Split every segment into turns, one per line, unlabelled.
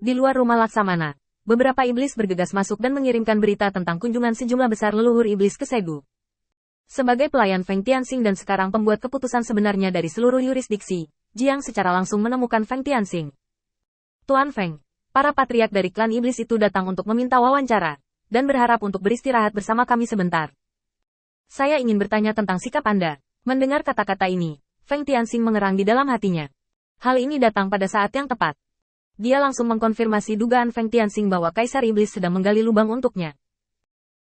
Di luar rumah Laksamana, beberapa iblis bergegas masuk dan mengirimkan berita tentang kunjungan sejumlah besar leluhur iblis ke Segu. Sebagai pelayan Feng Tianxing dan sekarang pembuat keputusan sebenarnya dari seluruh yurisdiksi, Jiang secara langsung menemukan Feng Tianxing. Tuan Feng, para patriark dari klan iblis itu datang untuk meminta wawancara, dan berharap untuk beristirahat bersama kami sebentar. Saya ingin bertanya tentang sikap Anda. Mendengar kata-kata ini, Feng Tianxing mengerang di dalam hatinya. Hal ini datang pada saat yang tepat. Dia langsung mengkonfirmasi dugaan Feng Tianxing bahwa Kaisar Iblis sedang menggali lubang untuknya.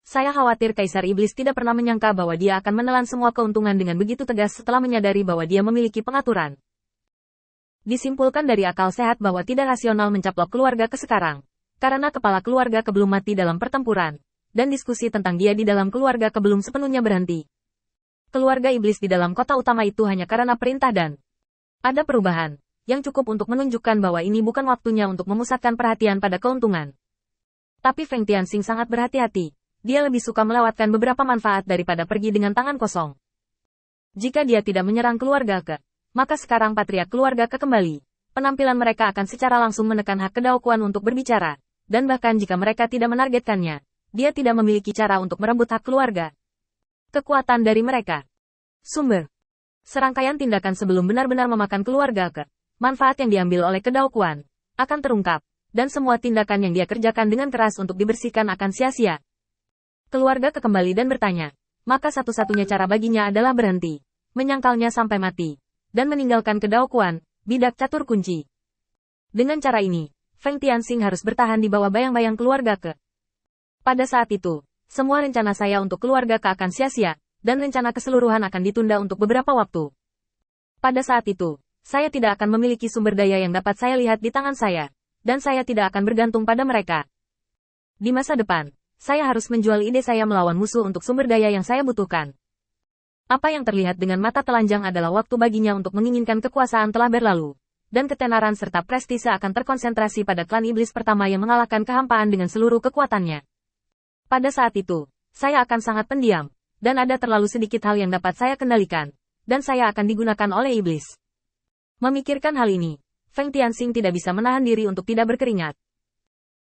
Saya khawatir Kaisar Iblis tidak pernah menyangka bahwa dia akan menelan semua keuntungan dengan begitu tegas setelah menyadari bahwa dia memiliki pengaturan. Disimpulkan dari akal sehat bahwa tidak rasional mencaplok keluarga ke sekarang, karena kepala keluarga ke belum mati dalam pertempuran, dan diskusi tentang dia di dalam keluarga ke belum sepenuhnya berhenti. Keluarga iblis di dalam kota utama itu hanya karena perintah dan ada perubahan yang cukup untuk menunjukkan bahwa ini bukan waktunya untuk memusatkan perhatian pada keuntungan. Tapi Feng Tianxing sangat berhati-hati. Dia lebih suka melewatkan beberapa manfaat daripada pergi dengan tangan kosong. Jika dia tidak menyerang keluarga ke, maka sekarang patriark keluarga ke kembali. Penampilan mereka akan secara langsung menekan hak kedaukuan untuk berbicara. Dan bahkan jika mereka tidak menargetkannya, dia tidak memiliki cara untuk merebut hak keluarga. Kekuatan dari mereka. Sumber. Serangkaian tindakan sebelum benar-benar memakan keluarga ke. Manfaat yang diambil oleh kedaukuan akan terungkap, dan semua tindakan yang dia kerjakan dengan keras untuk dibersihkan akan sia-sia. Keluarga kembali dan bertanya, maka satu-satunya cara baginya adalah berhenti, menyangkalnya sampai mati, dan meninggalkan kedaukuan, bidak catur kunci. Dengan cara ini, Feng Tianxing harus bertahan di bawah bayang-bayang keluarga ke. Pada saat itu, semua rencana saya untuk keluarga ke akan sia-sia, dan rencana keseluruhan akan ditunda untuk beberapa waktu. Pada saat itu, saya tidak akan memiliki sumber daya yang dapat saya lihat di tangan saya, dan saya tidak akan bergantung pada mereka. Di masa depan, saya harus menjual ide saya melawan musuh untuk sumber daya yang saya butuhkan. Apa yang terlihat dengan mata telanjang adalah waktu baginya untuk menginginkan kekuasaan telah berlalu, dan ketenaran serta prestise akan terkonsentrasi pada klan iblis pertama yang mengalahkan kehampaan dengan seluruh kekuatannya. Pada saat itu, saya akan sangat pendiam, dan ada terlalu sedikit hal yang dapat saya kendalikan, dan saya akan digunakan oleh iblis. Memikirkan hal ini, Feng Tianxing tidak bisa menahan diri untuk tidak berkeringat.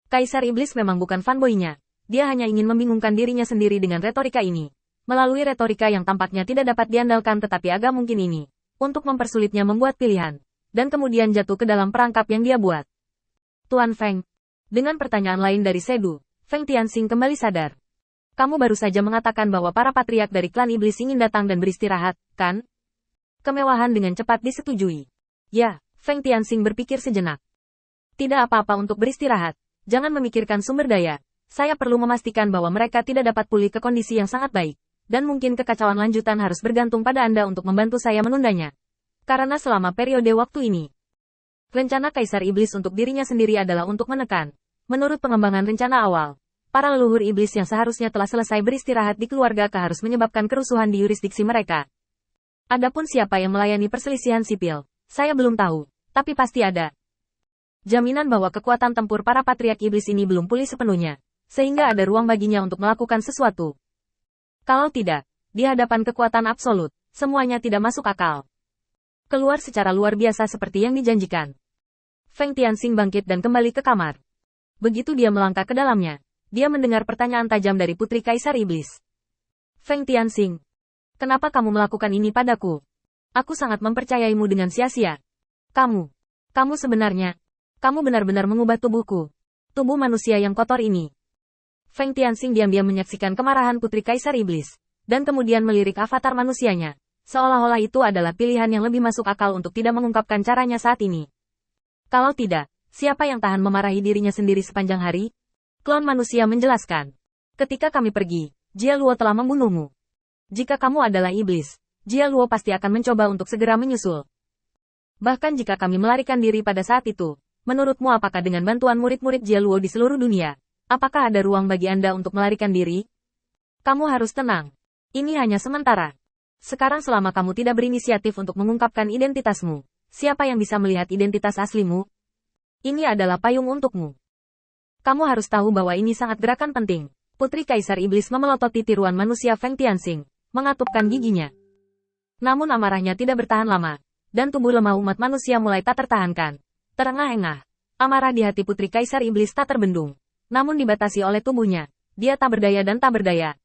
Kaisar Iblis memang bukan fanboy-nya, dia hanya ingin membingungkan dirinya sendiri dengan retorika ini. Melalui retorika yang tampaknya tidak dapat diandalkan tetapi agak mungkin ini, untuk mempersulitnya membuat pilihan, dan kemudian jatuh ke dalam perangkap yang dia buat. Tuan Feng, dengan pertanyaan lain dari Segu, Feng Tianxing kembali sadar. Kamu baru saja mengatakan bahwa para patriark dari klan Iblis ingin datang dan beristirahat, kan? Kemewahan dengan cepat disetujui. Ya, Feng Tianxing berpikir sejenak. Tidak apa-apa untuk beristirahat. Jangan memikirkan sumber daya. Saya perlu memastikan bahwa mereka tidak dapat pulih ke kondisi yang sangat baik. Dan mungkin kekacauan lanjutan harus bergantung pada Anda untuk membantu saya menundanya. Karena selama periode waktu ini, rencana Kaisar Iblis untuk dirinya sendiri adalah untuk menekan. Menurut pengembangan rencana awal, para leluhur iblis yang seharusnya telah selesai beristirahat di keluarga ke harus menyebabkan kerusuhan di yurisdiksi mereka. Adapun siapa yang melayani perselisihan sipil, saya belum tahu, tapi pasti ada jaminan bahwa kekuatan tempur para patriark iblis ini belum pulih sepenuhnya, sehingga ada ruang baginya untuk melakukan sesuatu. Kalau tidak, di hadapan kekuatan absolut, semuanya tidak masuk akal. Keluar secara luar biasa seperti yang dijanjikan. Feng Tianxing bangkit dan kembali ke kamar. Begitu dia melangkah ke dalamnya, dia mendengar pertanyaan tajam dari Putri Kaisar Iblis. Feng Tianxing, kenapa kamu melakukan ini padaku? Aku sangat mempercayaimu dengan sia-sia. Kamu benar-benar mengubah tubuhku. Tubuh manusia yang kotor ini. Feng Tianxing diam-diam menyaksikan kemarahan Putri Kaisar Iblis, dan kemudian melirik avatar manusianya, seolah-olah itu adalah pilihan yang lebih masuk akal untuk tidak mengungkapkan caranya saat ini. Kalau tidak, siapa yang tahan memarahi dirinya sendiri sepanjang hari? Klon manusia menjelaskan. Ketika kami pergi, Jia Luo telah membunuhmu. Jika kamu adalah iblis, Jia Luo pasti akan mencoba untuk segera menyusul. Bahkan jika kami melarikan diri pada saat itu, menurutmu apakah dengan bantuan murid-murid Jia Luo di seluruh dunia, apakah ada ruang bagi Anda untuk melarikan diri? Kamu harus tenang. Ini hanya sementara. Sekarang selama kamu tidak berinisiatif untuk mengungkapkan identitasmu, siapa yang bisa melihat identitas aslimu? Ini adalah payung untukmu. Kamu harus tahu bahwa ini sangat gerakan penting. Putri Kaisar Iblis memelototi tiruan manusia Feng Tianxing, mengatupkan giginya. Namun amarahnya tidak bertahan lama, dan tubuh lemah umat manusia mulai tak tertahankan. Terengah-engah. Amarah di hati Putri Kaisar Iblis tak terbendung. Namun dibatasi oleh tubuhnya. Dia tak berdaya dan tak berdaya.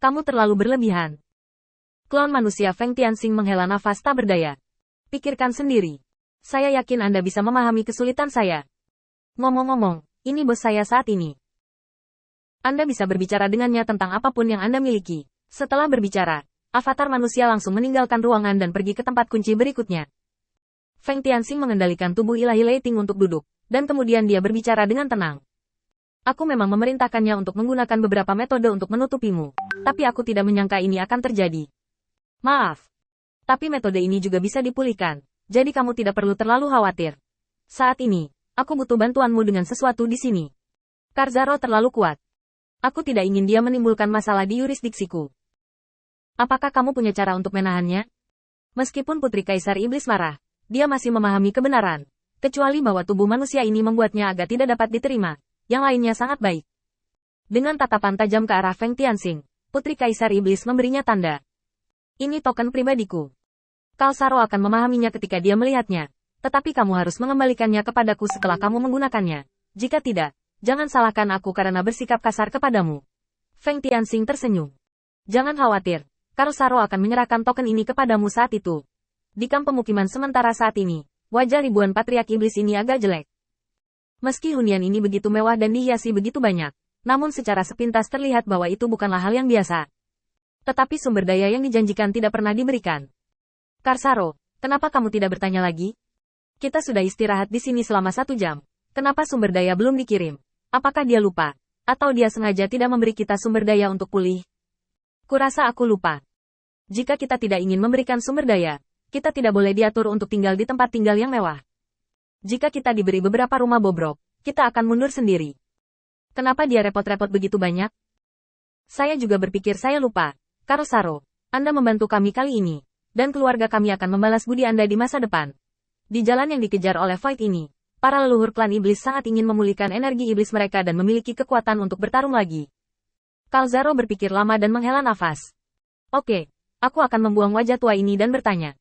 Kamu terlalu berlebihan. Klon manusia Feng Tianxing menghela nafas tak berdaya. Pikirkan sendiri. Saya yakin Anda bisa memahami kesulitan saya. Ngomong-ngomong, ini bos saya saat ini. Anda bisa berbicara dengannya tentang apapun yang Anda miliki. Setelah berbicara, avatar manusia langsung meninggalkan ruangan dan pergi ke tempat kunci berikutnya. Feng Tianxing mengendalikan tubuh ilahi Leiting untuk duduk, dan kemudian dia berbicara dengan tenang. Aku memang memerintahkannya untuk menggunakan beberapa metode untuk menutupimu, tapi aku tidak menyangka ini akan terjadi. Maaf. Tapi metode ini juga bisa dipulihkan, jadi kamu tidak perlu terlalu khawatir. Saat ini, aku butuh bantuanmu dengan sesuatu di sini. Karzaro terlalu kuat. Aku tidak ingin dia menimbulkan masalah di yurisdiksiku. Apakah kamu punya cara untuk menahannya? Meskipun Putri Kaisar Iblis marah, dia masih memahami kebenaran, kecuali bahwa tubuh manusia ini membuatnya agak tidak dapat diterima. Yang lainnya sangat baik. Dengan tatapan tajam ke arah Feng Tianxing, Putri Kaisar Iblis memberinya tanda. Ini token pribadiku. Karzaro akan memahaminya ketika dia melihatnya, tetapi kamu harus mengembalikannya kepadaku setelah kamu menggunakannya. Jika tidak, jangan salahkan aku karena bersikap kasar kepadamu. Feng Tianxing tersenyum. Jangan khawatir, Karzaro akan menyerahkan token ini kepadamu saat itu. Di kamp pemukiman sementara saat ini, wajah ribuan patriark iblis ini agak jelek. Meski hunian ini begitu mewah dan dihiasi begitu banyak, namun secara sepintas terlihat bahwa itu bukanlah hal yang biasa. Tetapi sumber daya yang dijanjikan tidak pernah diberikan. Karzaro, kenapa kamu tidak bertanya lagi? Kita sudah istirahat di sini selama 1 jam. Kenapa sumber daya belum dikirim? Apakah dia lupa? Atau dia sengaja tidak memberi kita sumber daya untuk pulih? Kurasa aku lupa. Jika kita tidak ingin memberikan sumber daya, kita tidak boleh diatur untuk tinggal di tempat tinggal yang mewah. Jika kita diberi beberapa rumah bobrok, kita akan mundur sendiri. Kenapa dia repot-repot begitu banyak? Saya juga berpikir saya lupa. Karzaro, Anda membantu kami kali ini, dan keluarga kami akan membalas budi Anda di masa depan. Di jalan yang dikejar oleh Void ini, para leluhur klan iblis sangat ingin memulihkan energi iblis mereka dan memiliki kekuatan untuk bertarung lagi. Karzaro berpikir lama dan menghela nafas. Oke, aku akan membuang wajah tua ini dan bertanya.